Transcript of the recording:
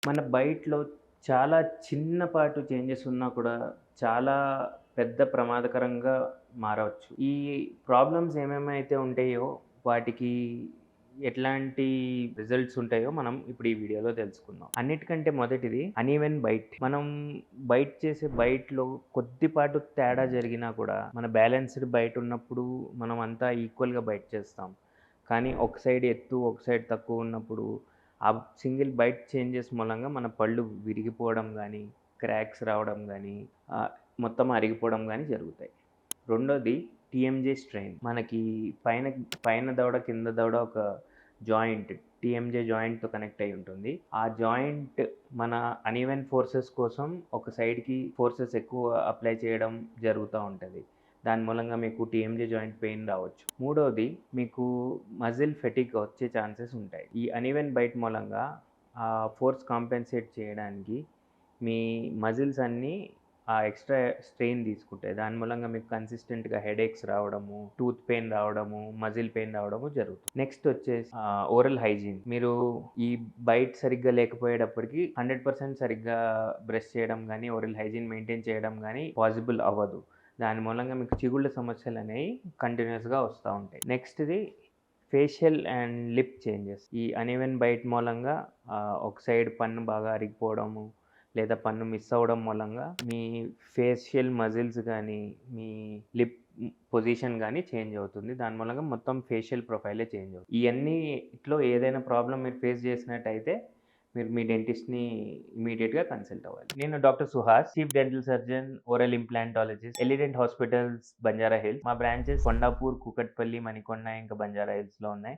మన బైట్‌లో చాలా చిన్నపాటు చేంజెస్ ఉన్నా కూడా చాలా పెద్ద ప్రమాదకరంగా మారవచ్చు. ఈ ప్రాబ్లమ్స్ ఏమేమైతే ఉంటాయో వాటికి ఎట్లాంటి రిజల్ట్స్ ఉంటాయో మనం ఇప్పుడు ఈ వీడియోలో తెలుసుకుందాం. అన్నిటికంటే మొదటిది అన్‌ఈవెన్ బైట్. మనం బైట్ చేసే బైట్‌లో కొద్దిపాటు తేడా జరిగినా కూడా మన బ్యాలెన్స్‌డ్ బైట్ ఉన్నప్పుడు మనం అంతా ఈక్వల్‌గా బైట్ చేస్తాం. కానీ ఒక సైడ్ ఎత్తు, ఒక సైడ్ తక్కువ ఉన్నప్పుడు ఆ సింగిల్ బైట్ చేంజెస్ మూలంగా మన పళ్ళు విరిగిపోవడం గానీ, క్రాక్స్ రావడం గానీ, మొత్తం అరిగిపోవడం గానీ జరుగుతాయి. రెండోది టీఎంజే స్ట్రెయిన్. మనకి పైన పైన దవడ, కింద దవడ ఒక జాయింట్ టీఎంజే జాయింట్‌తో కనెక్ట్ అయ్యి ఉంటుంది. ఆ జాయింట్ మన అన్‌ఈవెన్ ఫోర్సెస్ కోసం ఒక సైడ్‌కి ఫోర్సెస్ ఎక్కువ అప్లై చేయడం జరుగుతా ఉంటది. దాని మూలంగా మీకు టీఎంజే జాయింట్ పెయిన్ రావచ్చు. మూడోది మీకు మజిల్ ఫెటిగ్ వచ్చే ఛాన్సెస్ ఉంటాయి. ఈ అన్‌ఈవెన్ బైట్ మూలంగా ఆ ఫోర్స్ కాంపెన్సేట్ చేయడానికి మీ మజిల్స్ అన్నీ ఆ ఎక్స్‌ట్రా స్ట్రెయిన్ తీసుకుంటాయి. దాని మూలంగా మీకు కన్సిస్టెంట్‌గా హెడేక్స్ రావడము, టూత్ పెయిన్ రావడము, మజిల్ పెయిన్ రావడము జరుగుతుంది. నెక్స్ట్ వచ్చేసి ఓరల్ హైజీన్. మీరు ఈ బైట్ సరిగ్గా లేకపోయేటప్పటికి 100% సరిగ్గా బ్రష్ చేయడం గానీ, ఓరల్ హైజీన్ మెయింటైన్ చేయడం గానీ పాసిబుల్ అవ్వదు. దాని మూలంగా మీకు చిగుళ్ళ సమస్యలనేవి కంటిన్యూయస్‌గా వస్తా ఉంటాయి. నెక్స్ట్‌ది ఫేషియల్ అండ్ లిప్ చేంజెస్. ఈ అన్‌ఈవెన్ బైట్ మూలంగా ఒక సైడ్ పన్ను బాగా అరిగిపోవడము, లేదా పన్ను మిస్ అవ్వడం మూలంగా మీ ఫేషియల్ మజిల్స్ గానీ, మీ లిప్ పొజిషన్ గానీ చేంజ్ అవుతుంది. దాని మూలంగా మొత్తం ఫేషియల్ ప్రొఫైలే చేంజ్ అవుతుంది. ఇయన్నిట్లో ఏదైనా ప్రాబ్లమ్ మీరు ఫేస్ చేసినట్టయితే మీరు మీ డెంటిస్ట్‌ని ఇమ్మీడియేట్‌గా కన్సల్ట్ అవ్వాలి. నేను doctor Suhas, chief dental surgeon, oral implantologist, Elident hospitals, Banjara hills. మా బ్రాంచెస్ కొండాపూర్, కూకట్పల్లి, మణికొండ ఇంకా బంజారా హిల్స్‌లో ఉన్నాయి.